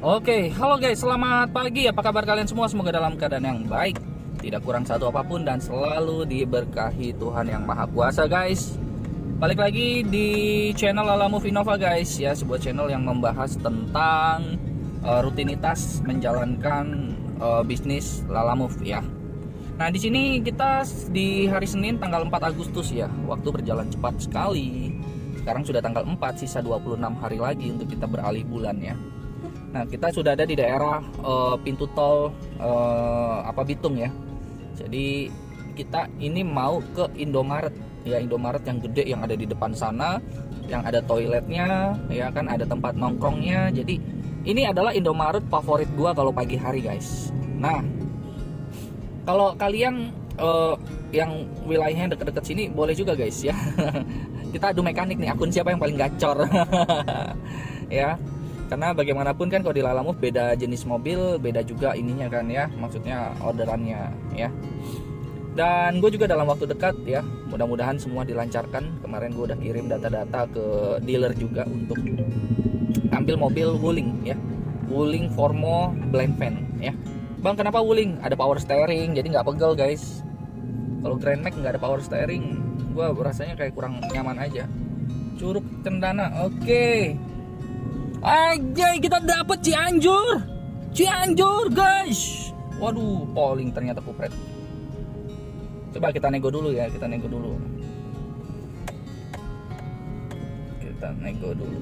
Oke, halo guys, selamat pagi. Apa kabar kalian semua? Semoga dalam keadaan yang baik, tidak kurang satu apapun, dan selalu diberkahi Tuhan yang Maha Kuasa, guys. Balik lagi di channel Lala Move Innova, guys. Ya, sebuah channel yang membahas tentang rutinitas menjalankan bisnis Lala Move, ya. Nah, di sini kita di hari Senin tanggal 4 Agustus ya. Waktu berjalan cepat sekali. Sekarang sudah tanggal 4, sisa 26 hari lagi untuk kita beralih bulan ya. Nah, kita sudah ada di daerah pintu tol Bitung ya. Jadi kita ini mau ke Indomaret ya, Indomaret yang gede yang ada di depan sana, yang ada toiletnya ya kan, ada tempat nongkrongnya. Jadi ini adalah Indomaret favorit gua kalau pagi hari, guys. Nah, kalau kalian yang wilayahnya deket-deket sini boleh juga, guys ya. Kita adu mekanik nih, akun siapa yang paling gacor. Ya. Karena bagaimanapun kan kalau di Lala Move beda jenis mobil, beda juga ininya kan ya, maksudnya orderannya ya. Dan gue juga dalam waktu dekat ya, mudah-mudahan semua dilancarkan. Kemarin gue udah kirim data-data ke dealer juga untuk ambil mobil Wuling ya, Wuling Formo Blind Van ya. Bang, kenapa Wuling? Ada power steering, jadi nggak pegel, guys. Kalau Grand Max nggak ada power steering, gue rasanya kayak kurang nyaman aja. Curug Cendana, oke. Anjay, kita dapet Cianjur guys. Waduh, polling ternyata kupret. Coba kita nego dulu ya, kita nego dulu. Kita nego dulu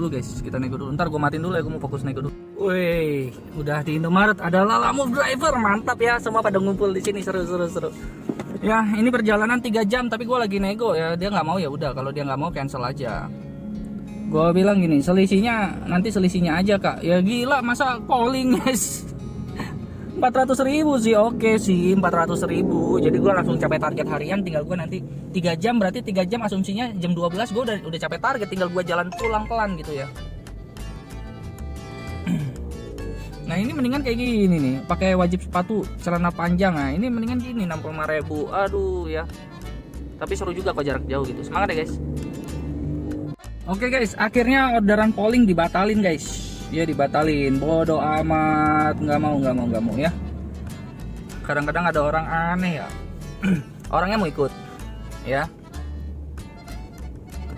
guys, kita nego dulu. Ntar gue matiin dulu ya, gue mau fokus nego dulu. Wih, udah di Indomaret, ada Lala Move driver, mantap ya. Semua pada ngumpul di sini, seru. Ya, ini perjalanan 3 jam, tapi gue lagi nego ya. Dia nggak mau, ya udah. Kalau dia nggak mau, cancel aja. Gue bilang gini, nanti selisihnya aja kak. Ya gila, masa calling guys. 400.000 sih, oke sih 400.000. Jadi gue langsung capai target harian. Tinggal gue nanti 3 jam, berarti 3 jam asumsinya jam 12 gue udah capai target. Tinggal gue jalan pulang pelan gitu ya. Nah, ini mendingan kayak gini nih, pakai wajib sepatu celana panjang. Nah, ini mendingan gini 65.000. Aduh ya. Tapi seru juga kok jarak jauh gitu. Semangat ya, guys. Oke, guys, akhirnya orderan polling dibatalin, guys. Ya, dibatalin. Bodoh amat, nggak mau ya. Kadang-kadang ada orang aneh ya. Orangnya mau ikut. Ya.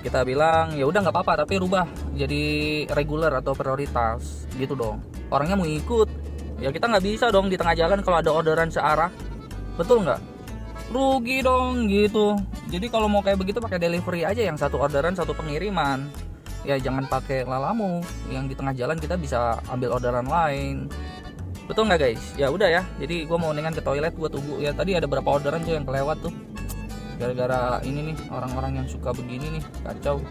Kita bilang, ya udah nggak apa-apa, tapi rubah jadi reguler atau prioritas gitu dong. Orangnya mau ikut, ya kita nggak bisa dong di tengah jalan kalau ada orderan searah, betul nggak? Rugi dong gitu. Jadi kalau mau kayak begitu pakai delivery aja, yang satu orderan satu pengiriman. Ya jangan pakai Lala Move yang di tengah jalan kita bisa ambil orderan lain. Betul nggak, guys? Ya udah ya. Jadi gue mau dengan ke toilet, gue tunggu ya. Tadi ada berapa orderan tuh yang kelewat tuh. Gara-gara ini nih, orang-orang yang suka begini nih, kacau.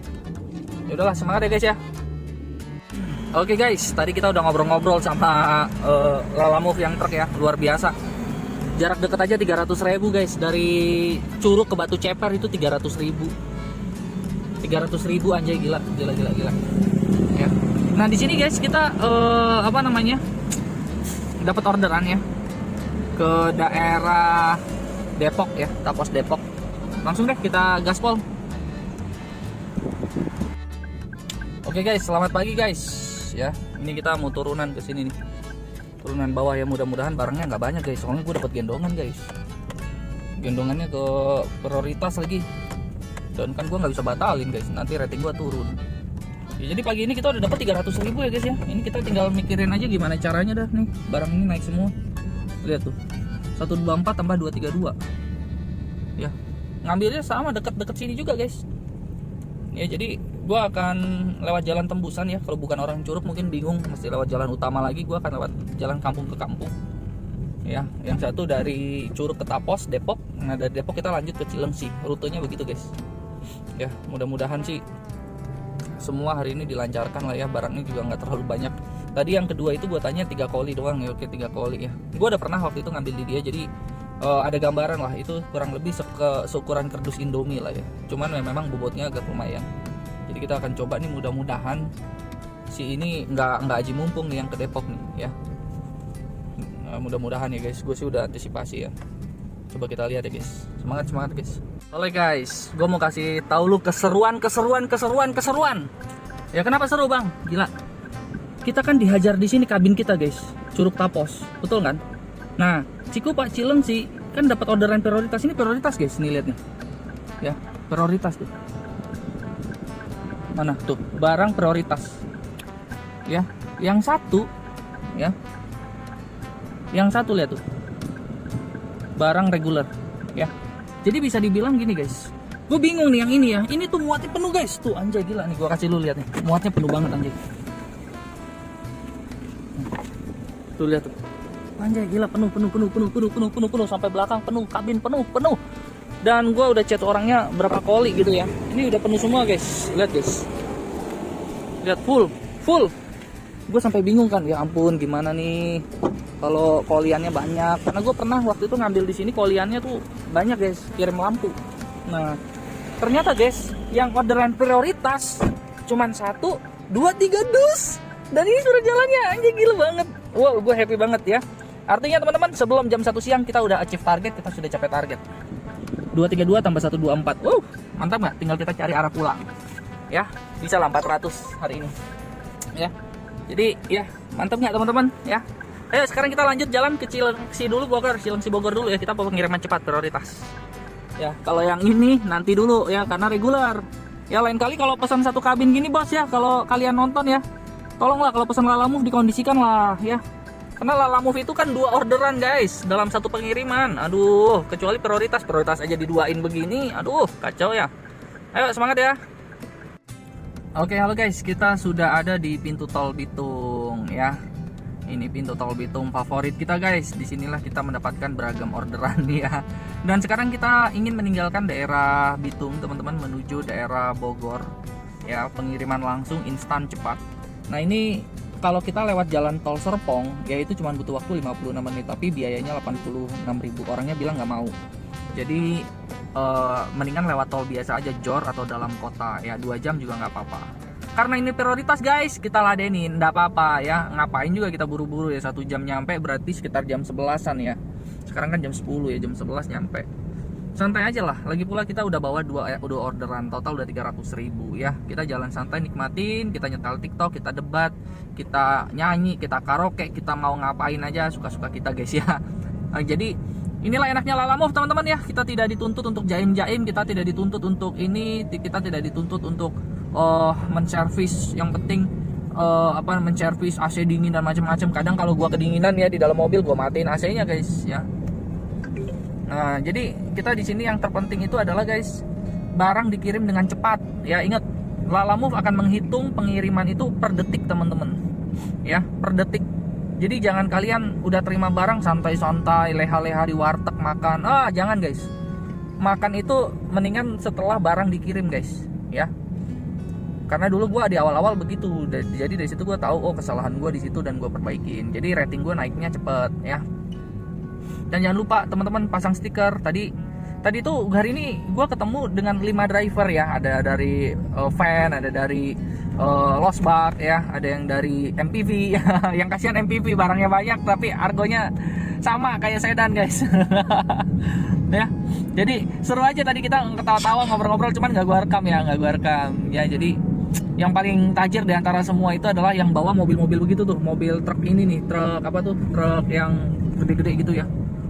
Ya udahlah, semangat ya, guys ya. Oke guys, tadi kita udah ngobrol-ngobrol sama Lala Move yang truk ya, luar biasa. Jarak deket aja 300.000 guys, dari Curug ke Batu Ceper itu 300.000. 300.000 anjay, gila. Ya. Nah di sini guys kita dapat orderan ya ke daerah Depok ya, Tapos Depok. Langsung deh kita gaspol. Oke guys, selamat pagi guys. Ya, ini kita mau turunan ke sini nih, turunan bawah ya. Mudah-mudahan barangnya nggak banyak guys, soalnya gue dapat gendongan guys. Gendongannya ke prioritas lagi, dan kan gue nggak bisa batalin guys, nanti rating gue turun ya. Jadi pagi ini kita udah dapat 300.000 ya guys ya. Ini kita tinggal mikirin aja gimana caranya dah nih, barang ini naik semua. Lihat tuh, 124 tambah 232 ya, ngambilnya sama deket-deket sini juga guys ya. Jadi gue akan lewat jalan tembusan ya. Kalau bukan orang Curug mungkin bingung, mesti lewat jalan utama lagi. Gue akan lewat jalan kampung ke kampung ya. Yang satu dari Curug ke Tapos Depok. Nah dari Depok kita lanjut ke Cilengsi, rutenya begitu guys ya. Mudah-mudahan sih semua hari ini dilancarkan lah ya. Barangnya juga nggak terlalu banyak. Tadi yang kedua itu gue tanya 3 koli doang ya. Oke, 3 koli ya. Gue udah pernah waktu itu ngambil di dia, jadi ada gambaran lah. Itu kurang lebih seukuran kardus Indomie lah ya. Cuman memang bobotnya agak lumayan. Jadi kita akan coba nih, mudah-mudahan si ini nggak aji mumpung nih yang ke Depok nih ya. Mudah-mudahan ya guys, gue sih udah antisipasi ya. Coba kita lihat ya guys. Semangat guys. Oke guys, gue mau kasih tahu lu keseruan. Ya kenapa seru bang? Gila. Kita kan dihajar di sini kabin kita guys, Curug Tapos, betul kan? Nah, Cikupa Cilengsi kan dapat orderan prioritas. Ini prioritas guys, nih lihat nih. Ya, prioritas tuh. Mana tuh? Barang prioritas. Ya, yang satu ya. Yang satu lihat tuh. Barang reguler, ya. Jadi bisa dibilang gini guys. Gue bingung nih yang ini ya. Ini tuh muatnya penuh guys. Tuh anjay gila nih, gue kasih lu lihat nih. Muatnya penuh banget anjay. Tuh lihat tuh. Anjay gila penuh sampai belakang penuh, kabin penuh. Dan gue udah chat orangnya berapa kali gitu ya. Ini udah penuh semua guys. Lihat guys. Lihat full. Gue sampai bingung kan, ya ampun gimana nih kalau koliannya banyak. Karena gue pernah waktu itu ngambil di sini koliannya tuh banyak guys, kirim lampu. Nah, ternyata guys, yang orderan prioritas cuman 1, 2, 3 dus. Dan ini sudah jalannya, anjay gila banget. Wow, gue happy banget ya. Artinya teman-teman, sebelum jam 1 siang kita udah achieve target, kita sudah capai target. 232 tambah 124. Wow, mantap nggak? Tinggal kita cari arah pulang. Ya, bisa lah 400 hari ini. Ya. Jadi, ya, mantap nggak teman-teman? Ya. Ayo sekarang kita lanjut jalan ke Cilengsi dulu, Cilengsi Bogor dulu ya. Kita pengiriman cepat prioritas. Ya, kalau yang ini nanti dulu ya karena regular. Ya lain kali kalau pesan satu kabin gini bos ya, kalau kalian nonton ya, tolonglah kalau pesan Lalamove dikondisikan lah ya. Karena Lalamove itu kan 2 orderan guys dalam satu pengiriman. Aduh, kecuali prioritas aja diduain begini. Aduh, kacau ya. Ayo semangat ya. Oke, halo guys, kita sudah ada di pintu tol Bitung ya. Ini pintu tol Bitung favorit kita guys. Disinilah kita mendapatkan beragam orderan ya. Dan sekarang kita ingin meninggalkan daerah Bitung teman-teman menuju daerah Bogor ya, pengiriman langsung instan cepat. Nah ini kalau kita lewat jalan tol Serpong ya itu cuma butuh waktu 56 menit, tapi biayanya 86.000. Orangnya bilang nggak mau. Jadi mendingan lewat tol biasa aja, jor atau dalam kota ya, 2 jam juga nggak apa-apa. Karena ini prioritas guys, kita ladenin, nggak apa-apa ya. Ngapain juga kita buru-buru ya, 1 jam nyampe berarti sekitar jam 11-an ya. Sekarang kan jam 10 ya, jam 11 nyampe. Santai aja lah, lagi pula kita udah bawa udah orderan, total udah 300.000 ya. Kita jalan santai nikmatin, kita nyetel TikTok, kita debat, kita nyanyi, kita karaoke, kita mau ngapain aja suka-suka kita guys ya. Jadi inilah enaknya Lalamove teman-teman ya. Kita tidak dituntut untuk jaim-jaim, kita tidak dituntut untuk ini, kita tidak dituntut untuk menservis. Yang penting menservis AC dingin dan macam-macam. Kadang kalau gua kedinginan ya di dalam mobil, gua matiin AC-nya guys ya. Nah, jadi kita di sini yang terpenting itu adalah guys, barang dikirim dengan cepat. Ya, ingat, Lalamove akan menghitung pengiriman itu per detik, teman-teman. Ya, per detik. Jadi jangan kalian udah terima barang santai-santai, leha-leha di warteg makan. Jangan guys. Makan itu mendingan setelah barang dikirim guys, ya. Karena dulu gua di awal-awal begitu. Jadi dari situ gua tahu kesalahan gua di situ dan gua perbaikin. Jadi rating gua naiknya cepet, ya. Dan jangan lupa teman-teman pasang stiker. Tadi tuh hari ini gue ketemu dengan 5 driver ya. Ada dari van, ada dari Losbak ya, ada yang dari MPV. Yang kasihan MPV barangnya banyak tapi argonya sama kayak sedan guys. Ya, jadi seru aja tadi kita ketawa-tawa ngobrol-ngobrol, cuman nggak gue rekam ya, jadi yang paling tajir di antara semua itu adalah yang bawa mobil-mobil begitu tuh, mobil truk ini nih, truk yang gede-gede gitu ya.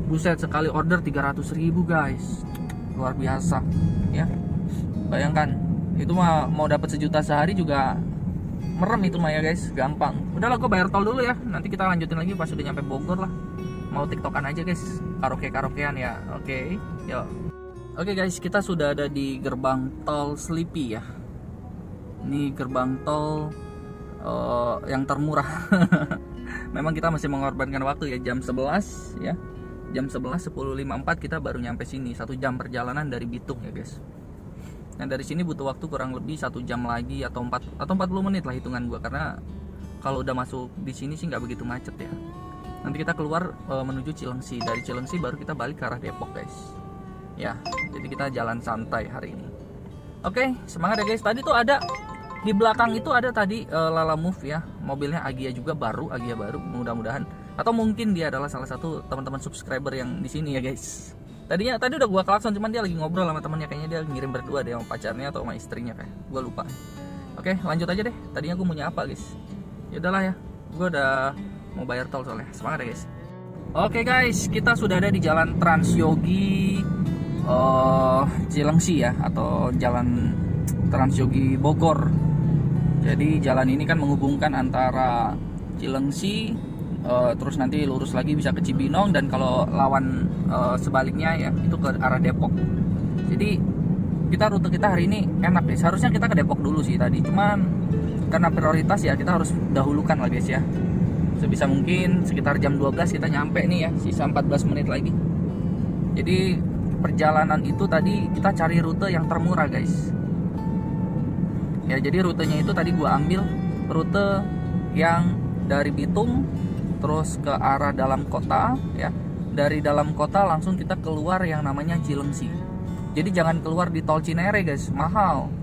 Buset, sekali order 300.000 guys, luar biasa ya. Bayangkan itu mah mau dapat 1 juta sehari juga merem itu mah ya guys, gampang. Udahlah, gue bayar tol dulu ya, nanti kita lanjutin lagi pas udah nyampe Bogor lah. Mau tiktokan aja guys, karaokean ya. Oke, yuk. Oke guys, kita sudah ada di gerbang tol Slipi ya. Ini gerbang tol yang termurah. Memang kita masih mengorbankan waktu ya, jam 11 ya. Jam 11, 10.54 kita baru nyampe sini. 1 jam perjalanan dari Bitung ya guys. Nah dari sini butuh waktu kurang lebih 1 jam lagi atau 40 menit lah hitungan gua, karena kalau udah masuk di sini sih nggak begitu macet ya. Nanti kita keluar menuju Cilengsi. Dari Cilengsi baru kita balik ke arah Depok guys. Ya, jadi kita jalan santai hari ini. Oke, semangat ya guys. Tadi tuh ada di belakang itu ada tadi Lalamove ya. Mobilnya Agia juga baru, mudah-mudahan. Atau mungkin dia adalah salah satu teman-teman subscriber yang di sini ya guys. Tadi udah gua klakson, cuman dia lagi ngobrol sama temennya, kayaknya dia ngirim berdua deh sama pacarnya atau sama istrinya kayak. Gua lupa. Oke, lanjut aja deh. Tadinya gua mau nyapa, guys. Ya udahlah ya. Gua udah mau bayar tol soalnya. Semangat ya, guys. Oke, guys, kita sudah ada di Jalan Transyogi Cilengsi ya, atau Jalan Transyogi Bogor. Jadi jalan ini kan menghubungkan antara Cilengsi, terus nanti lurus lagi bisa ke Cibinong, dan kalau lawan sebaliknya ya itu ke arah Depok. Jadi rute kita hari ini enak guys. Harusnya kita ke Depok dulu sih tadi, cuman karena prioritas ya kita harus dahulukan lah guys ya. Sebisa mungkin sekitar jam 12 kita nyampe nih ya, sisa 14 menit lagi. Jadi perjalanan itu tadi kita cari rute yang termurah guys. Ya jadi rutenya itu tadi gua ambil rute yang dari Bitung terus ke arah dalam kota ya. Dari dalam kota langsung kita keluar yang namanya Cilengsi. Jadi jangan keluar di tol Cinere guys, mahal.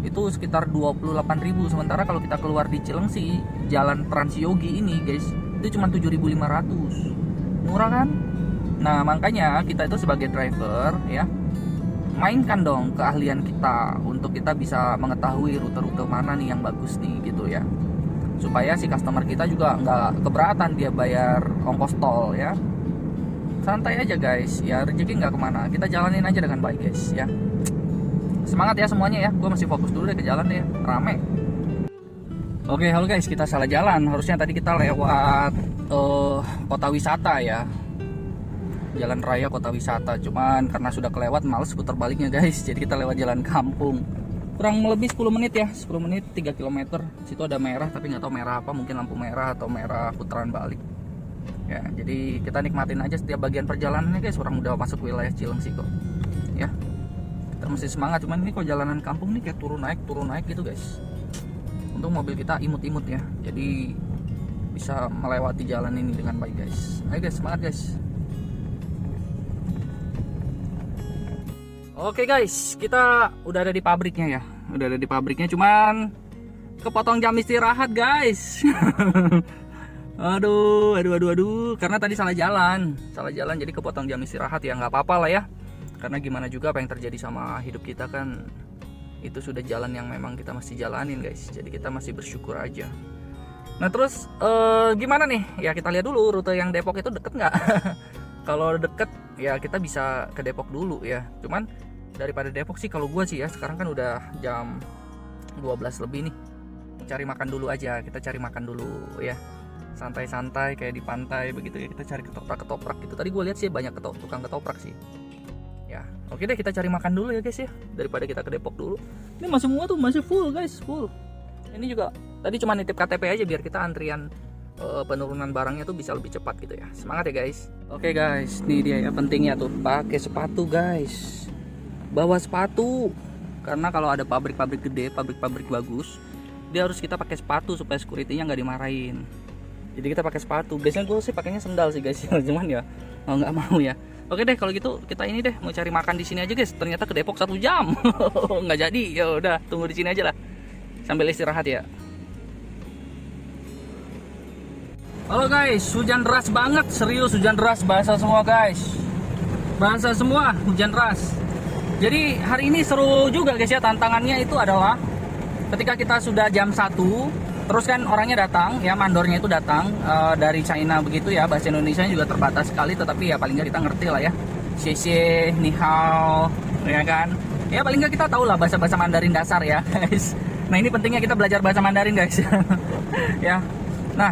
Itu sekitar 28.000, sementara kalau kita keluar di Cilengsi, Jalan Transyogi ini guys, itu cuma 7.500. Murah kan? Nah, makanya kita itu sebagai driver ya, mainkan dong keahlian kita untuk kita bisa mengetahui rute-rute mana nih yang bagus nih gitu ya, supaya si customer kita juga nggak keberatan dia bayar ongkos tol ya. Santai aja guys ya, rezeki nggak kemana, kita jalanin aja dengan baik guys ya. Semangat ya semuanya ya, gue masih fokus dulu deh ke jalan deh, rame. Oke, halo guys, kita salah jalan. Harusnya tadi kita lewat kota wisata ya, jalan raya kota wisata, cuman karena sudah kelewat males putar baliknya guys, jadi kita lewat jalan kampung. Kurang lebih 10 menit ya, 10 menit 3 km. Situ ada merah tapi nggak tahu merah apa, mungkin lampu merah atau merah putaran balik ya. Jadi kita nikmatin aja setiap bagian perjalanannya guys. Orang udah masuk wilayah Cilengsi kok ya, kita mesti semangat. Cuman ini kok jalanan kampung nih kayak turun naik gitu guys. Untung mobil kita imut-imut ya, jadi bisa melewati jalan ini dengan baik guys. Ayo guys, semangat guys. Oke guys, kita udah ada di pabriknya ya. Udah ada di pabriknya, cuman kepotong jam istirahat guys. aduh. Karena tadi salah jalan jadi kepotong jam istirahat ya. Nggak apa-apa lah ya. Karena gimana juga apa yang terjadi sama hidup kita kan, itu sudah jalan yang memang kita masih jalanin guys. Jadi kita masih bersyukur aja. Nah terus gimana nih? Ya kita lihat dulu rute yang Depok itu deket nggak? Kalau deket ya kita bisa ke Depok dulu ya. Cuman daripada Depok sih kalau gue sih ya, sekarang kan udah jam 12 lebih nih, cari makan dulu aja. Kita cari makan dulu ya, santai-santai kayak di pantai begitu ya. Kita cari ketoprak gitu. Tadi gue lihat sih banyak tukang ketoprak sih ya. Oke deh, kita cari makan dulu ya guys ya, daripada kita ke Depok dulu. Ini masih semua tuh masih full guys, full. Ini juga tadi cuma nitip KTP aja biar kita antrian penurunan barangnya tuh bisa lebih cepat gitu ya. Semangat ya guys. Oke guys, ini dia ya pentingnya tuh, pakai sepatu guys. Bawa sepatu, karena kalau ada pabrik-pabrik gede, pabrik-pabrik bagus, dia harus kita pakai sepatu supaya security-nya nggak dimarahin. Jadi kita pakai sepatu. Biasanya gue sih pakainya sendal sih guys, cuman ya nggak mau ya. Oke deh kalau gitu kita ini deh mau cari makan di sini aja guys. Ternyata ke Depok 1 jam, nggak jadi. Ya udah tunggu di sini aja lah sambil istirahat ya. Halo guys, hujan deras banget, serius hujan deras, basah semua guys. Basah semua, hujan deras. Jadi hari ini seru juga guys ya. Tantangannya itu adalah ketika kita sudah jam 1, terus kan orangnya datang ya, mandornya itu datang dari China begitu ya. Bahasa Indonesia juga terbatas sekali, tetapi ya paling nggak kita ngerti lah ya. Xie, ni hao, ya kan. Ya paling nggak kita tahu lah bahasa-bahasa Mandarin dasar ya guys. Nah ini pentingnya kita belajar bahasa Mandarin guys. Ya, nah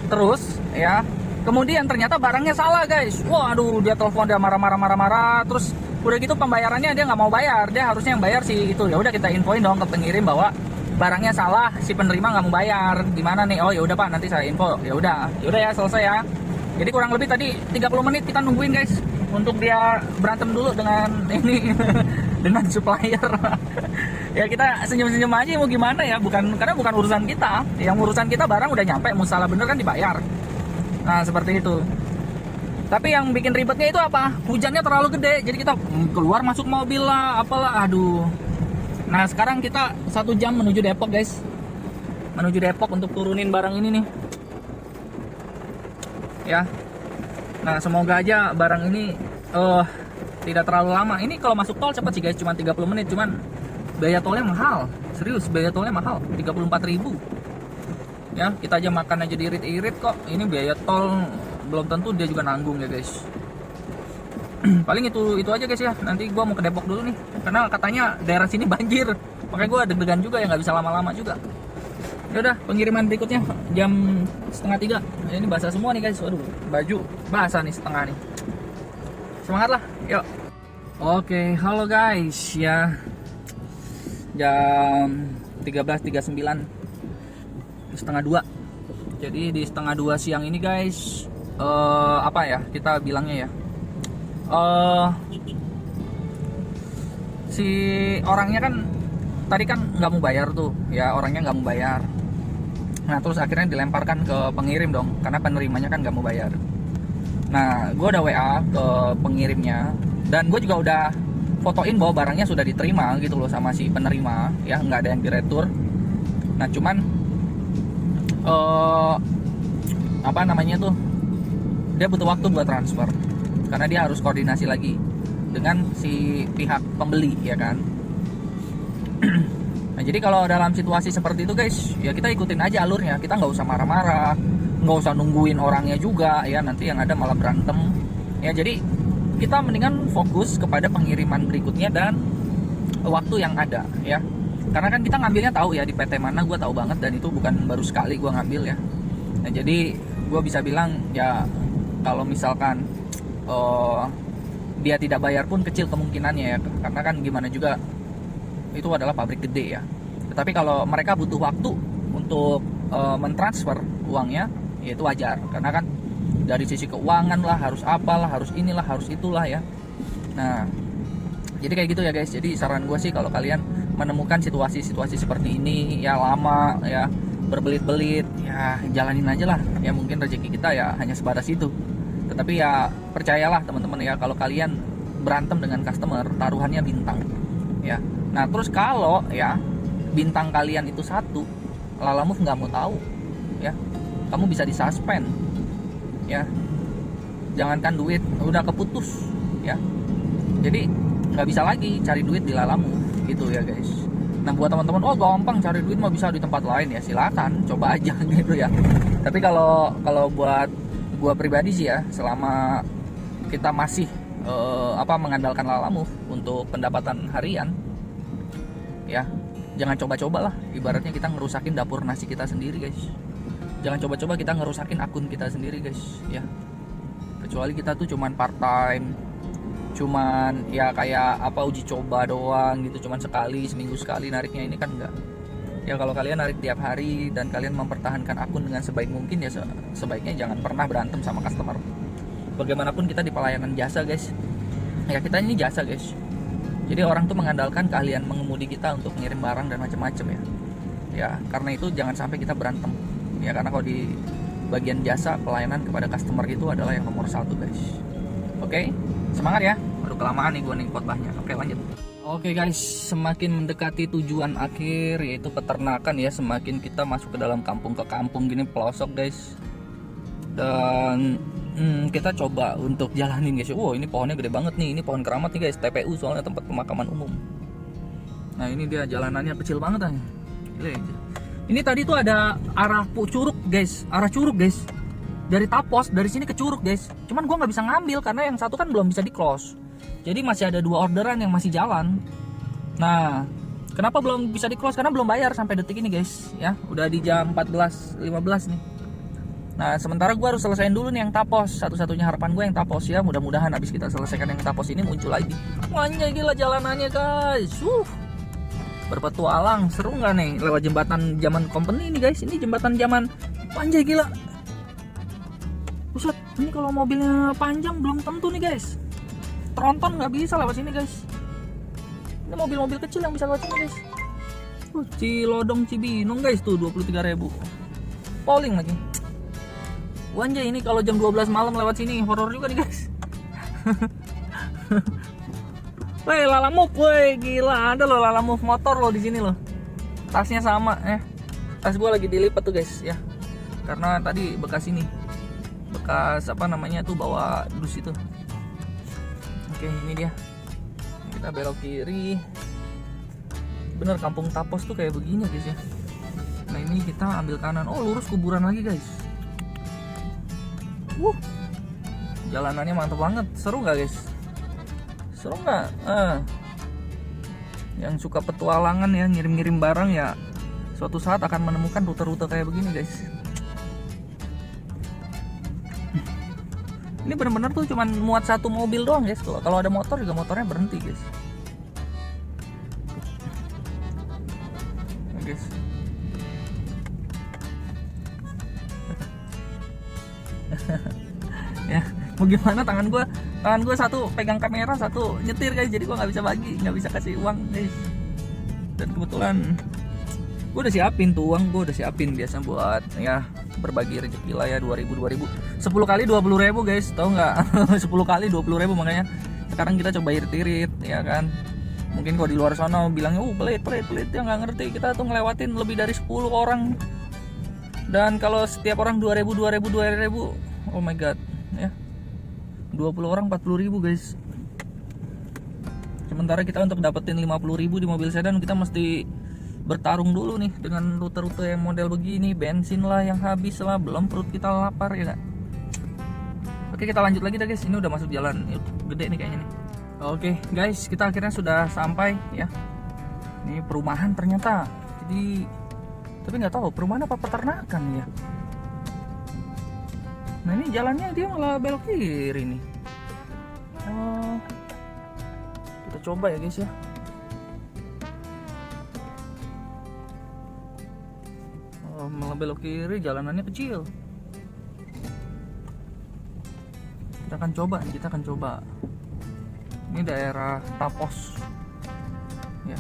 terus ya, kemudian ternyata barangnya salah guys. Waduh, dia telepon, dia marah. Terus udah gitu pembayarannya dia nggak mau bayar, dia harusnya yang bayar sih itu. Ya udah kita infoin dong ke pengirim bahwa barangnya salah, si penerima nggak mau bayar. Gimana nih? Oh ya udah Pak, nanti saya info. Ya udah ya selesai ya. Jadi kurang lebih tadi 30 menit kita nungguin guys untuk dia berantem dulu dengan ini dengan supplier. Ya kita senyum-senyum aja, mau gimana ya, karena bukan urusan kita. Yang urusan kita barang udah nyampe, mau salah bener kan dibayar. Nah seperti itu. Tapi yang bikin ribetnya itu apa? Hujannya terlalu gede, jadi kita keluar masuk mobil lah, apalah, aduh. Nah sekarang kita 1 jam menuju Depok guys, menuju Depok untuk turunin barang ini nih. Ya. Nah semoga aja barang ini tidak terlalu lama. Ini kalau masuk tol cepat sih guys, cuma 30 menit. Cuman biaya tolnya mahal, serius biaya tolnya mahal, 34.000. Ya kita aja makan aja diirit-irit kok. Ini biaya tol belum tentu dia juga nanggung ya guys. Paling itu aja guys ya. Nanti gua mau ke Depok dulu nih, karena katanya daerah sini banjir. Makanya gua deg-degan juga ya, nggak bisa lama-lama juga. Ya udah, pengiriman berikutnya jam 2:30. Ini basah semua nih guys. Waduh, baju basah nih setengah nih. Semangat lah, yuk. Oke, halo guys ya. Jam 13.39, 1:30. Jadi di 1:30 siang ini guys, apa ya kita bilangnya ya, si orangnya kan tadi kan nggak mau bayar tuh ya, orangnya nggak mau bayar. Nah terus akhirnya dilemparkan ke pengirim dong, karena penerimanya kan nggak mau bayar. Nah gue udah WA ke pengirimnya, dan gue juga udah fotoin bahwa barangnya sudah diterima gitu loh sama si penerima ya, nggak ada yang diretur. Nah cuman apa namanya tuh, dia butuh waktu buat transfer karena dia harus koordinasi lagi dengan si pihak pembeli ya kan. Nah jadi kalau dalam situasi seperti itu guys, ya kita ikutin aja alurnya, kita nggak usah marah-marah, nggak usah nungguin orangnya juga ya, nanti yang ada malah berantem ya. Jadi kita mendingan fokus kepada pengiriman berikutnya dan waktu yang ada ya, karena kan kita ngambilnya tahu ya di PT mana, gue tahu banget, dan itu bukan baru sekali gue ngambil ya. Nah jadi gue bisa bilang ya, kalau misalkan dia tidak bayar pun kecil kemungkinannya ya, karena kan gimana juga itu adalah pabrik gede ya. Tetapi kalau mereka butuh waktu untuk mentransfer uangnya, ya itu wajar, karena kan dari sisi keuangan lah, harus apalah, harus inilah, harus itulah ya. Nah jadi kayak gitu ya guys. Jadi saran gue sih, kalau kalian menemukan situasi-situasi seperti ini ya, lama ya, berbelit-belit ya, jalanin aja lah ya. Mungkin rezeki kita ya hanya sebatas itu, tetapi ya percayalah teman-teman ya, kalau kalian berantem dengan customer, taruhannya bintang ya. Nah terus kalau ya bintang kalian itu 1, Lalamove nggak mau tahu ya, kamu bisa disuspend ya. Jangankan duit, udah keputus ya. Jadi nggak bisa lagi cari duit di Lalamove gitu ya guys. Nah buat teman-teman, oh gampang cari duit mah bisa di tempat lain ya, silakan coba aja gitu ya. Tapi kalau buat gua pribadi sih ya, selama kita masih mengandalkan Lalamove untuk pendapatan harian ya, jangan coba-coba lah. Ibaratnya kita ngerusakin dapur nasi kita sendiri guys. Jangan coba-coba kita ngerusakin akun kita sendiri guys ya. Kecuali kita tuh cuman part time, cuman ya kayak uji coba doang gitu, cuman sekali, seminggu sekali nariknya. Ini kan enggak ya. Kalau kalian narik tiap hari dan kalian mempertahankan akun dengan sebaik mungkin ya, sebaiknya jangan pernah berantem sama customer. Bagaimanapun kita di pelayanan jasa guys ya, kita ini jasa guys. Jadi orang tuh mengandalkan keahlian mengemudi kita untuk mengirim barang dan macam-macam ya. Ya karena itu jangan sampai kita berantem ya, karena kalau di bagian jasa pelayanan kepada customer itu adalah yang nomor 1 guys. Oke, semangat ya. Baru kelamaan nih gue nih khotbahnya. Oke lanjut. Oke guys, semakin mendekati tujuan akhir yaitu peternakan ya, semakin kita masuk ke dalam kampung ke kampung gini, pelosok guys. Dan kita coba untuk jalanin guys. Wow ini pohonnya gede banget nih, ini pohon keramat nih guys, TPU soalnya, tempat pemakaman umum. Nah ini dia jalanannya kecil banget aja. Ini tadi tuh ada arah curug guys, arah curug guys. Dari Tapos, dari sini ke Curug guys. Cuman gua nggak bisa ngambil karena yang satu kan belum bisa di close. Jadi masih ada 2 orderan yang masih jalan. Nah kenapa belum bisa di close? Karena belum bayar sampai detik ini guys ya. Udah di jam 14.15 nih. Nah sementara gue harus selesaiin dulu nih yang Tapos. Satu-satunya harapan gue yang Tapos ya. Mudah-mudahan habis kita selesaikan yang Tapos ini muncul lagi. Wanya gila jalanannya guys. Berpetualang, seru nggak nih lewat jembatan zaman company ini guys. Ini jembatan zaman panjang gila. Buset, ini kalau mobilnya panjang belum tentu nih guys. Tronton nggak bisa lewat sini guys. Ini mobil-mobil kecil yang bisa lewat sini guys. Cilodong Cibinong guys tuh 23.000. Polling lagi. Wanjay, ini kalau jam 12 malam lewat sini horor juga nih guys. Woi Lalamove, woi gila, ada loh Lalamove motor loh di sini loh. Tasnya sama tas gue lagi dilipat tuh guys ya. Karena tadi bekas ini, bekas apa namanya tuh, bawa dus itu. Oke, ini dia. Kita belok kiri. Bener, kampung Tapos tuh kayak begini guys ya. Nah ini kita ambil kanan. Oh, lurus kuburan lagi guys. Jalanannya mantap banget. Seru nggak guys? Seru nggak? Yang suka petualangan ya, ngirim-ngirim barang ya, suatu saat akan menemukan rute-rute kayak begini guys. Ini bener-bener tuh cuman muat satu mobil doang guys. Kalau ada motor juga motornya berhenti guys. Guys. Ya, mau gimana, tangan gue satu pegang kamera, satu nyetir guys, jadi gue nggak bisa bagi, nggak bisa kasih uang guys. Dan kebetulan gue udah siapin tuh uang, gue udah siapin biasa buat ya berbagi rezeki lah ya, 2000 10 kali 20.000 guys, tau nggak? 10 kali 20.000, makanya sekarang kita coba irit-irit ya kan. Mungkin kalau di luar sana bilangnya pelit ya, nggak ngerti. Kita tuh ngelewatin lebih dari 10 orang, dan kalau setiap orang 2.000, oh my god ya, 20 orang 40.000 guys. Sementara kita untuk dapetin 50.000 di mobil sedan, kita mesti bertarung dulu nih dengan rute-rute yang model begini. Bensin lah yang habis lah, belum perut kita lapar ya gak? Oke, kita lanjut lagi dah guys. Ini udah masuk jalan gede nih kayaknya nih. Oke guys, kita akhirnya sudah sampai ya. Ini perumahan ternyata. Jadi, tapi nggak tahu perumahan apa peternakan ya. Nah ini jalannya dia malah belok kiri nih. Kita coba ya guys ya. Malah belok kiri, jalanannya kecil. Kita akan coba. Ini daerah Tapos. Ya.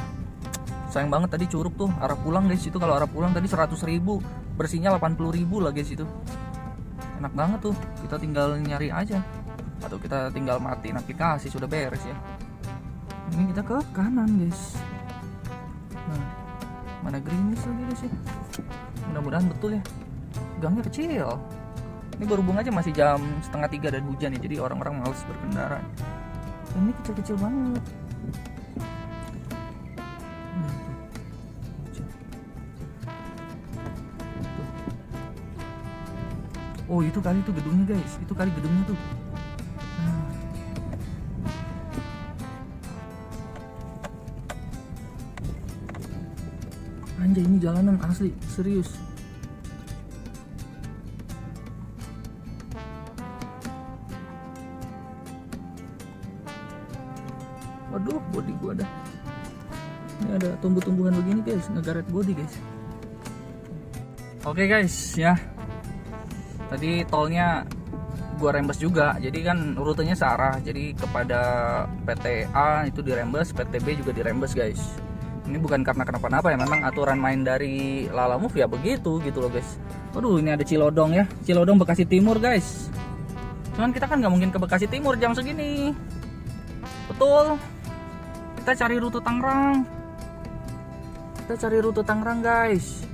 Sayang banget tadi Curug tuh arah pulang guys. Itu kalau arah pulang tadi 100.000, bersihnya 80.000 lah guys itu. Enak banget tuh, kita tinggal nyari aja, atau kita tinggal matiin aplikasi, sudah beres ya. Ini kita ke kanan guys. Nah, mana gerimis lagi guys ya. Mudah-mudahan betul ya. Gangnya kecil. Ini berhubung aja masih jam 2:30 dan hujan ya, jadi orang-orang males berkendara. Ini kecil-kecil banget. Oh itu kali tuh gedungnya guys, itu kali gedungnya tuh. Anjay, ini jalanan asli, serius. Waduh, body gua dah. Ini ada tumbuh-tumbuhan begini guys, ngegaret body guys. Oke guys ya. Tadi tolnya gua rembes juga, jadi kan rutenya searah, jadi kepada PT A itu dirembes, PT B juga dirembes guys. Ini bukan karena kenapa-napa ya, memang aturan main dari Lalamove ya begitu gitu loh guys. Waduh, ini ada Cilodong ya, Cilodong Bekasi Timur guys. Cuman kita kan nggak mungkin ke Bekasi Timur jam segini, betul. Kita cari rute Tangerang guys.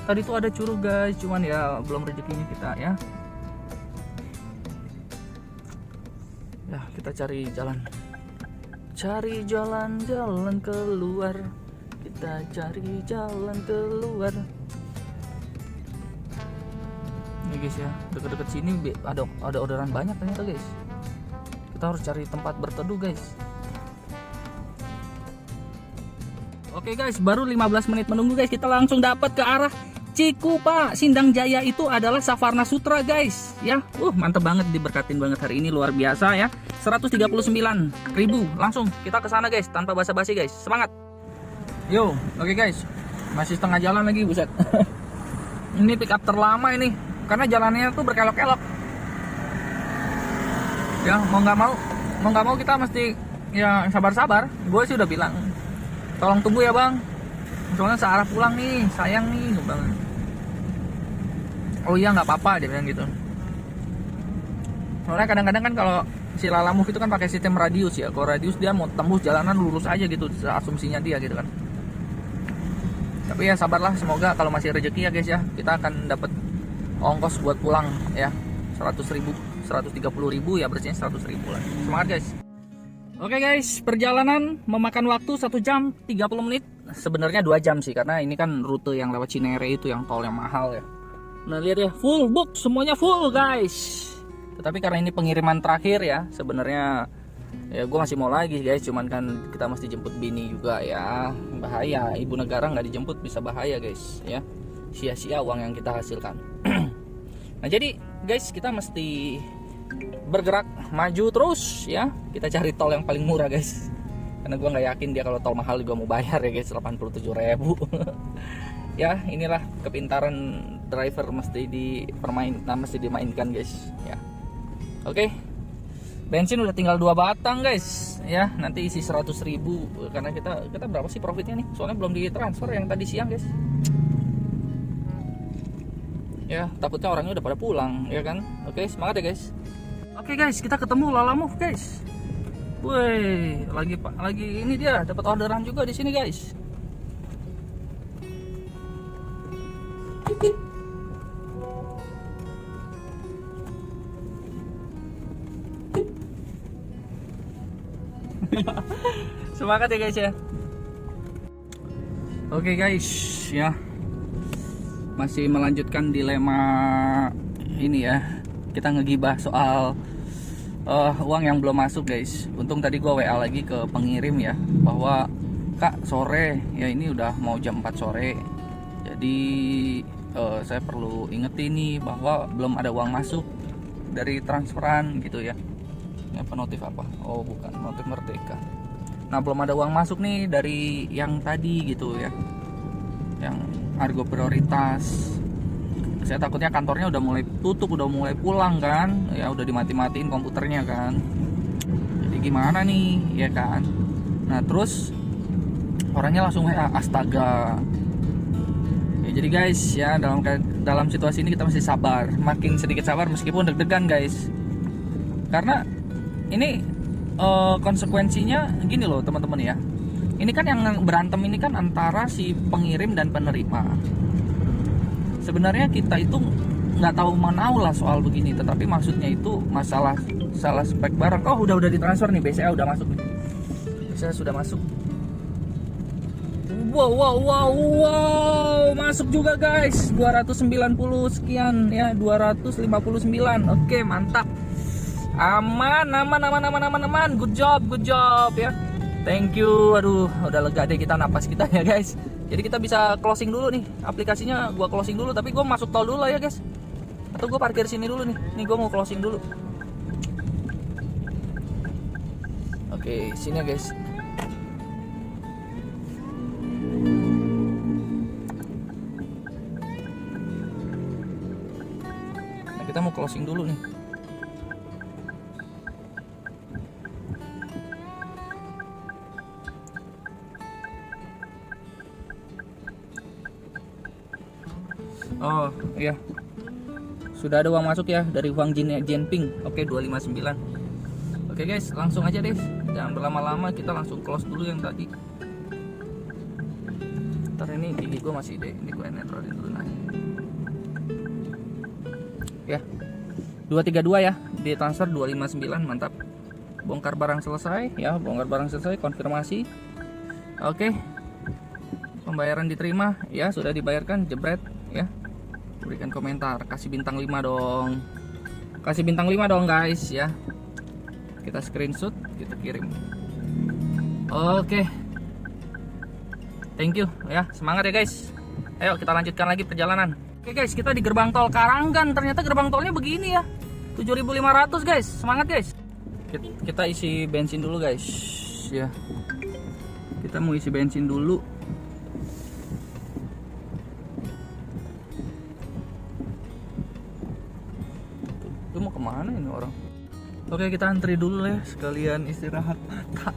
Tadi tuh ada Curug guys, cuman ya belum rezekinya kita ya. Ya, kita cari jalan keluar. Kita cari jalan keluar. Ini guys ya, deket-deket sini ada orderan banyak ternyata guys. Kita harus cari tempat berteduh guys. Oke guys, baru 15 menit menunggu guys, kita langsung dapat ke arah Cikupa. Sindang Jaya itu adalah Savarna Sutra guys ya. Mantep banget, diberkatin banget hari ini, luar biasa ya. 139.000. Langsung kita ke sana guys, tanpa basa-basi guys. Semangat. Yo, oke guys. Masih setengah jalan lagi, buset. Ini pick up terlama ini, karena jalannya tuh berkelok-kelok. Ya, mau nggak mau kita mesti ya sabar-sabar. Gue sih udah bilang, tolong tunggu ya bang, soalnya searah pulang nih, sayang nih bang. Oh iya nggak apa-apa, dia bilang gitu. Soalnya kadang-kadang kan kalau si Lalamove itu kan pakai sistem radius ya. Kalau radius dia mau tembus jalanan lurus aja gitu, asumsinya dia gitu kan. Tapi ya sabarlah, semoga kalau masih rezeki ya guys ya, kita akan dapat ongkos buat pulang ya. 100.000, 130.000 ya, bersihnya 100.000 lah. Semangat guys. Oke guys, perjalanan memakan waktu 1 jam 30 menit. Sebenarnya 2 jam sih, karena ini kan rute yang lewat Cinere itu yang tol yang mahal ya. Nah lihat ya, full book, semuanya full guys. Tetapi karena ini pengiriman terakhir ya, sebenarnya ya gue masih mau lagi guys. Cuman kan kita mesti jemput bini juga ya, bahaya. Ibu negara nggak dijemput bisa bahaya guys ya. Sia-sia uang yang kita hasilkan. Nah jadi guys, kita mesti bergerak maju terus ya. Kita cari tol yang paling murah guys, karena gue nggak yakin dia kalau tol mahal gue mau bayar ya guys, 87.000. Ya inilah kepintaran driver, mesti dimainkan guys ya. Oke, bensin udah tinggal 2 batang guys ya, nanti isi 100.000. Karena kita berapa sih profitnya nih, soalnya belum ditransfer yang tadi siang guys ya, takutnya orangnya udah pada pulang ya kan. Oke, semangat ya guys. Oke guys, kita ketemu Lalamove guys. Woi, lagi ini dia dapat orderan juga di sini guys. Semangat ya guys ya. Oke guys ya, masih melanjutkan dilema ini ya. Kita ngegibah soal uang yang belum masuk guys. Untung tadi gua WA lagi ke pengirim ya, bahwa Kak sore ya, ini udah mau jam 4 sore. Jadi saya perlu ingetin nih bahwa belum ada uang masuk dari transferan gitu ya. Ini apa, notif apa? Oh bukan, notif Merdeka. Nah belum ada uang masuk nih dari yang tadi gitu ya, yang Argo Prioritas. Saya takutnya kantornya udah mulai tutup, udah mulai pulang kan ya, udah dimati-matiin komputernya kan. Jadi gimana nih ya kan. Nah terus orangnya langsung WA, astaga ya. Jadi guys ya, dalam situasi ini kita masih sabar, makin sedikit sabar meskipun deg-degan guys, karena ini konsekuensinya gini loh teman-teman ya. Ini kan yang berantem ini kan antara si pengirim dan penerima. Sebenarnya kita itu nggak tahu menau lah soal begini, tetapi maksudnya itu masalah salah spek barang. Oh udah ditransfer nih, BCA udah masuk nih, BCA sudah masuk. Wow, masuk juga guys, 290 sekian ya, 259. Oke mantap, aman, good job ya, thank you. Aduh udah lega deh kita, napas kita ya guys. Jadi kita bisa closing dulu nih, aplikasinya gua closing dulu, tapi gua masuk tol dulu lah ya guys, atau gua parkir sini dulu nih gua mau closing dulu. Oke sini ya guys. Nah, kita mau closing dulu nih. Oh iya, sudah ada uang masuk ya dari Huang Jinping. Oke 259. Oke guys, langsung aja deh, jangan berlama-lama, kita langsung close dulu yang tadi. Ntar ini gigi gue masih deh, ini gue netralin dulu. Nah ya 232 ya, di transfer 259, mantap. Bongkar barang selesai ya, konfirmasi. Oke, pembayaran diterima ya, sudah dibayarkan, jebret ya. Berikan komentar, kasih bintang 5 dong. Kasih bintang 5 dong guys ya. Kita screenshot, kita kirim. Oke. Thank you ya, semangat ya guys. Ayo kita lanjutkan lagi perjalanan. Oke guys, kita di gerbang tol Karanggan. Ternyata gerbang tolnya begini ya, 7.500 guys. Semangat guys. Kita isi bensin dulu guys ya. Kita mau isi bensin dulu. Itu mau kemana ini orang? Oke kita antri dulu ya, sekalian istirahat mata.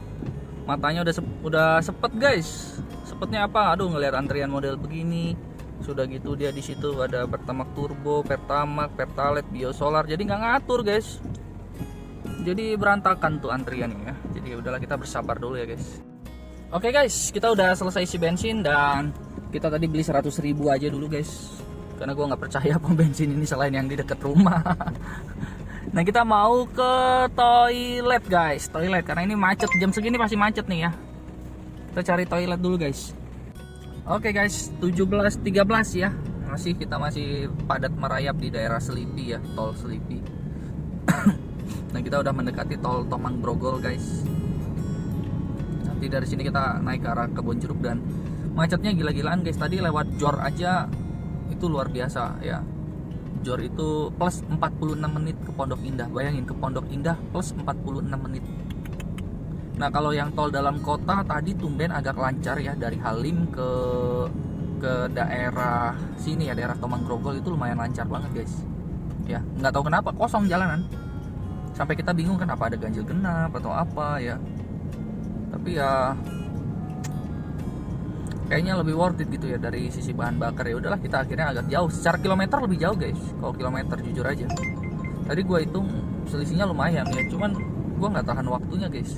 Matanya udah sepet guys. Sepetnya apa? Aduh ngelihat antrian model begini. Sudah gitu dia di situ ada Pertamax Turbo, Pertamax, Pertalite, Biosolar. Jadi nggak ngatur guys. Jadi berantakan tuh antriannya ya. Jadi udahlah kita bersabar dulu ya guys. Oke guys, kita udah selesai isi bensin dan kita tadi beli 100.000 aja dulu guys. Karena gue nggak percaya pom bensin ini selain yang di dekat rumah. Nah kita mau ke toilet guys, toilet karena ini macet, jam segini pasti macet nih ya. Kita cari toilet dulu guys. Oke guys, 17.13 ya. Kita masih padat merayap di daerah Selipi ya, tol Selipi. Nah kita udah mendekati tol Tomang Grogol guys. Nanti dari sini kita naik ke arah Kebon Jeruk dan macetnya gila-gilaan guys. Tadi lewat Jor aja itu luar biasa ya. Jor itu plus 46 menit ke Pondok Indah. Bayangin, ke Pondok Indah plus 46 menit. Nah kalau yang tol dalam kota tadi tumben agak lancar ya, dari Halim ke daerah sini ya, daerah Tomang Grogol itu lumayan lancar banget guys. Ya nggak tahu kenapa kosong jalanan. Sampai kita bingung kenapa ada ganjil genap atau apa ya. Tapi ya kayaknya lebih worth it gitu ya dari sisi bahan bakar. Ya udahlah, kita akhirnya agak jauh. Secara kilometer lebih jauh guys. Kalau kilometer jujur aja. Tadi gue hitung selisihnya lumayan ya. Cuman gue nggak tahan waktunya guys.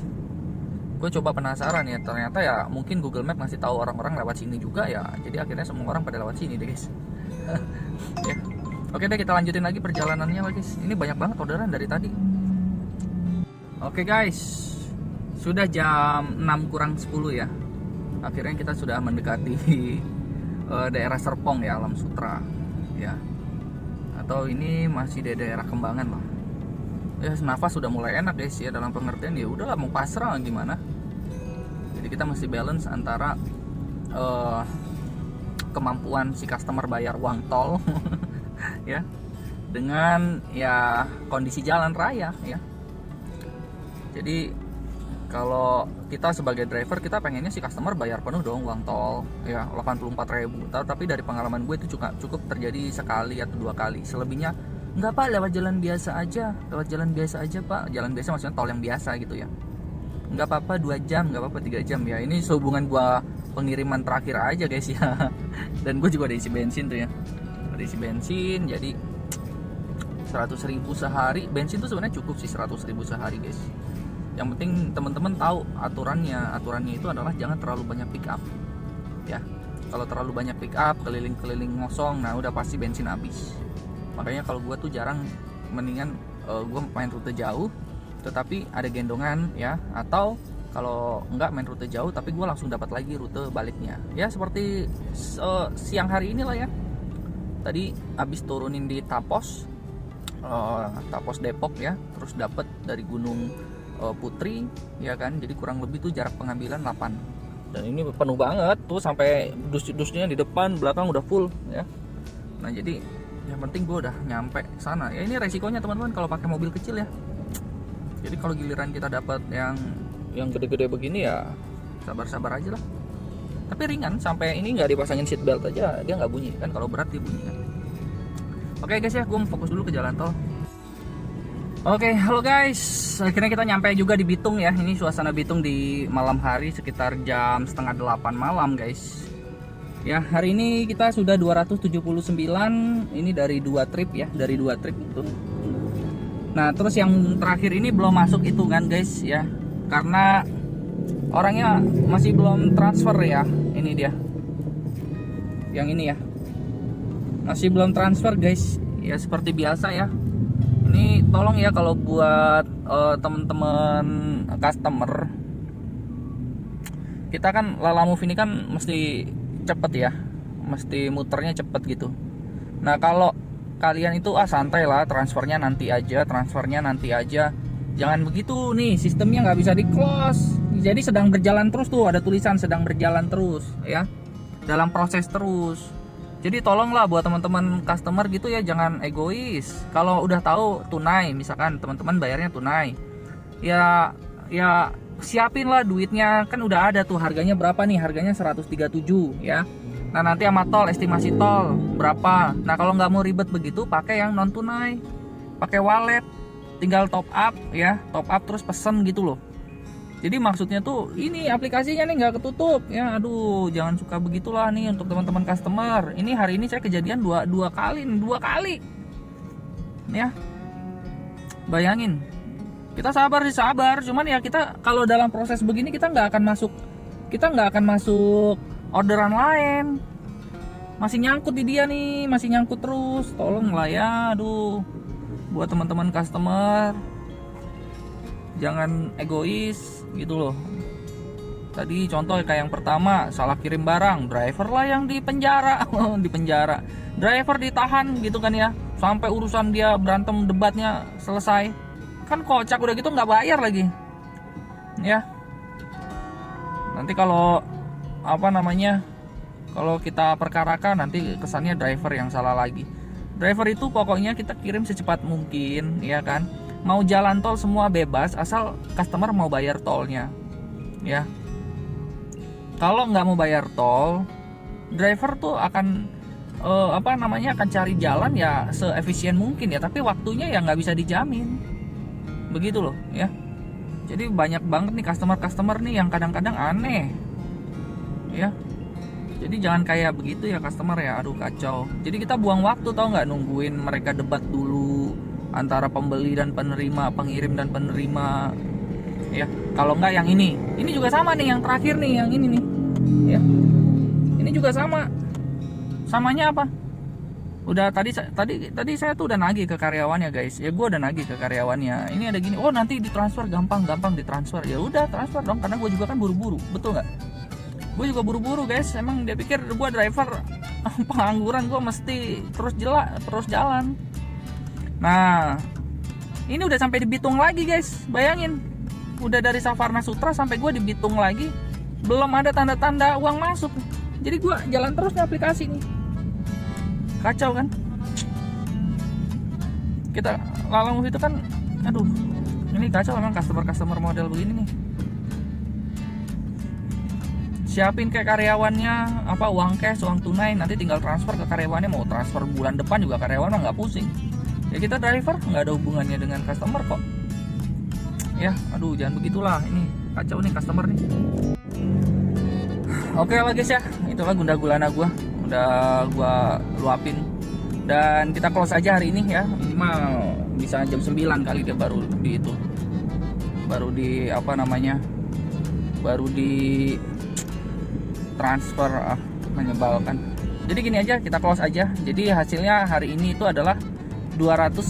Gue coba penasaran ya, ternyata ya mungkin Google Map ngasih tahu orang-orang lewat sini juga ya. Jadi akhirnya semua orang pada lewat sini deh guys. Ya. Oke deh, kita lanjutin lagi perjalanannya lah guys. Ini banyak banget orderan dari tadi. Oke guys, sudah jam 6 kurang 10 ya. Akhirnya kita sudah mendekati daerah Serpong ya, Alam Sutra ya. Atau ini masih di daerah Kembangan lah. Ya nafas sudah mulai enak guys ya, dalam pengertian ya udahlah mau pasrah gimana. Jadi kita mesti balance antara kemampuan si customer bayar uang tol ya dengan ya kondisi jalan raya ya. Jadi kalau kita sebagai driver, kita pengennya si customer bayar penuh dong uang tol ya, 84.000. Tapi dari pengalaman gue itu cukup terjadi sekali atau 2 kali. Selebihnya enggak pak, lewat jalan biasa aja pak. Jalan biasa maksudnya tol yang biasa gitu ya. Enggak apa-apa 2 jam, enggak apa-apa 3 jam ya. Ini sehubungan gua pengiriman terakhir aja guys ya. Dan gue juga ada isi bensin tuh ya. Ada isi bensin, jadi 100.000 sehari. Bensin tuh sebenarnya cukup sih 100.000 sehari guys. Yang penting teman-teman tahu aturannya. Aturannya itu adalah jangan terlalu banyak pick up ya. Kalau terlalu banyak pick up, keliling-keliling ngosong, nah udah pasti bensin habis. Makanya kalau gue tuh jarang, mendingan gue main rute jauh tetapi ada gendongan ya, atau kalau enggak main rute jauh tapi gue langsung dapat lagi rute baliknya ya, seperti siang hari inilah ya. Tadi habis turunin di Tapos Depok ya, terus dapat dari Gunung Putri ya kan, jadi kurang lebih tuh jarak pengambilan 8. Dan ini penuh banget tuh, sampai dus-dusnya di depan belakang udah full ya. Nah jadi yang penting gue udah nyampe sana ya. Ini resikonya teman-teman kalau pakai mobil kecil ya. Jadi kalau giliran kita dapat yang gede-gede begini ya sabar-sabar aja lah. Tapi ringan, sampai ini nggak dipasangin seat belt aja dia nggak bunyi kan. Kalau berat dia bunyi kan. Oke guys ya, gue mau fokus dulu ke jalan tol. Oke, halo guys, akhirnya kita nyampe juga di Bitung ya. Ini suasana Bitung di malam hari sekitar jam 7:30 malam guys. Ya, hari ini kita sudah 279. Ini dari 2 trip ya, dari 2 trip itu. Nah, terus yang terakhir ini belum masuk hitungan guys ya, karena orangnya masih belum transfer ya. Ini dia, yang ini ya, masih belum transfer guys. Ya seperti biasa ya. Ini tolong ya kalau buat temen-temen customer, kita kan Lalamove ini kan mesti cepet ya, mesti muternya cepet gitu. Nah kalau kalian itu santai lah, transfernya nanti aja, jangan begitu nih, sistemnya nggak bisa di close. Jadi sedang berjalan terus tuh, ada tulisan sedang berjalan terus ya, dalam proses terus. Jadi tolonglah buat teman-teman customer gitu ya, jangan egois. Kalau udah tahu tunai, misalkan teman-teman bayarnya tunai, ya siapin lah duitnya, kan udah ada tuh harganya berapa nih, harganya 137 ya. Nah nanti sama tol, estimasi tol berapa. Nah kalau nggak mau ribet begitu, pakai yang non tunai, pakai wallet, tinggal top up ya, top up terus pesen gitu loh. Jadi maksudnya tuh ini aplikasinya nih nggak ketutup ya. Aduh, jangan suka begitulah nih untuk teman-teman customer. Ini hari ini saya kejadian dua kali ya. Bayangin, kita sabar sih sabar, cuman ya kita kalau dalam proses begini kita nggak akan masuk orderan lain. Masih nyangkut di dia nih, masih nyangkut terus. Tolong lah ya, aduh. buat teman-teman customer, jangan egois gitu loh. Tadi contoh kayak yang pertama, salah kirim barang, driver lah yang dipenjara. Dipenjara, driver ditahan gitu kan ya, sampai urusan dia berantem debatnya selesai. Kan kocak, udah gitu nggak bayar lagi ya. Nanti kalau kalau kita perkarakan, nanti kesannya driver yang salah lagi. Driver itu pokoknya kita kirim secepat mungkin ya kan. Mau jalan tol semua bebas, asal customer mau bayar tolnya ya. Kalau nggak mau bayar tol, driver tuh akan akan cari jalan ya seefisien mungkin ya, tapi waktunya ya nggak bisa dijamin, begitu loh ya. Jadi banyak banget nih customer nih yang kadang-kadang aneh ya. Jadi jangan kayak begitu ya customer ya, aduh kacau. Jadi kita buang waktu, tau nggak, nungguin mereka debat dulu antara pembeli dan penerima, pengirim dan penerima ya. Kalau nggak yang ini juga sama nih, yang terakhir nih, yang ini nih ya. Ini juga samanya apa, udah tadi saya tuh udah nagih ke karyawannya guys ya. Gue udah nagih ke karyawannya, ini ada gini, oh nanti ditransfer, gampang ditransfer. Ya udah transfer dong, karena gue juga kan buru-buru, betul nggak? Gue juga buru-buru guys. Emang dia pikir gue driver pengangguran, gue mesti terus jalan. Nah, ini udah sampai di Bitung lagi guys, bayangin. Udah dari Savarna Sutra sampai gue di Bitung lagi, belum ada tanda-tanda uang masuk. Jadi gue jalan terus nih aplikasi nih. Kacau kan? Kita Lalamove itu kan, aduh, ini kacau memang customer model begini nih. Siapin kayak karyawannya uang cash, uang tunai, nanti tinggal transfer ke karyawannya. Mau transfer bulan depan juga karyawan nggak pusing. Ya kita driver nggak ada hubungannya dengan customer kok. Ya, aduh jangan begitulah, ini kacau nih customer nih. Oke lah guys ya, itulah gundah gulana gue udah gue luapin, dan kita close aja hari ini ya. Minimal bisa jam 9 kali dia baru di transfer. Menyebalkan. Jadi gini aja, kita close aja. Jadi hasilnya hari ini itu adalah 290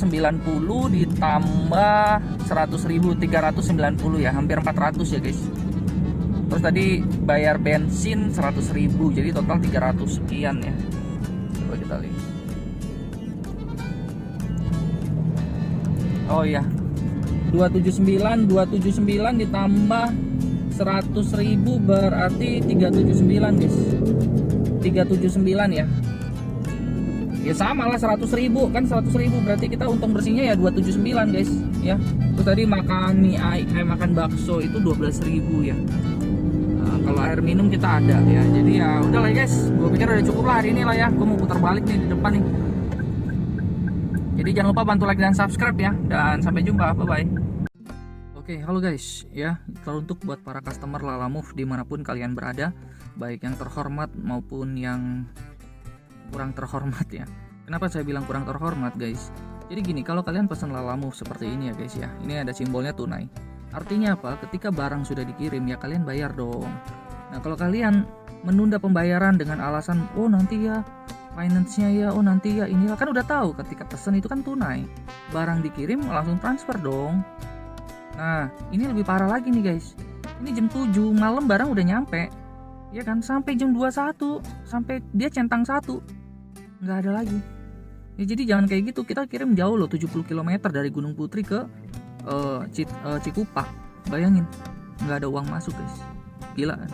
ditambah 100.000, 390 ya, hampir 400 ya guys. Terus tadi bayar bensin 100.000, jadi total 300 sekian ya. Coba kita lihat. Oh ya, 279 ditambah 100.000 berarti 379 guys. 379 ya. Ya sama lah, 100.000 kan, 100.000 berarti kita untung bersihnya ya 279 guys ya. Terus tadi makan makan bakso itu 12.000 ya. Kalau air minum kita ada ya. Jadi ya udah lah guys, gue pikir udah cukup lah hari ini lah ya. Gue mau putar balik nih di depan nih. Jadi jangan lupa bantu like dan subscribe ya. Dan sampai jumpa, bye bye. Oke, halo guys ya. Teruntuk buat para customer Lalamove dimanapun kalian berada, baik yang terhormat maupun yang kurang terhormat ya. Kenapa saya bilang kurang terhormat guys? Jadi gini, kalau kalian pesan Lalamove seperti ini ya guys ya, ini ada simbolnya tunai. Artinya apa? Ketika barang sudah dikirim ya kalian bayar dong. Nah kalau kalian menunda pembayaran dengan alasan oh nanti ya finance-nya ya, oh nanti ya inilah, kan udah tahu ketika pesan itu kan tunai, barang dikirim langsung transfer dong. Nah ini lebih parah lagi nih guys, ini jam 7 malam barang udah nyampe ya kan, sampai jam 21, sampai dia centang 1 nggak ada lagi ya. Jadi jangan kayak gitu, kita kirim jauh loh, 70 km dari Gunung Putri ke Cikupa, bayangin nggak ada uang masuk guys, gila kan.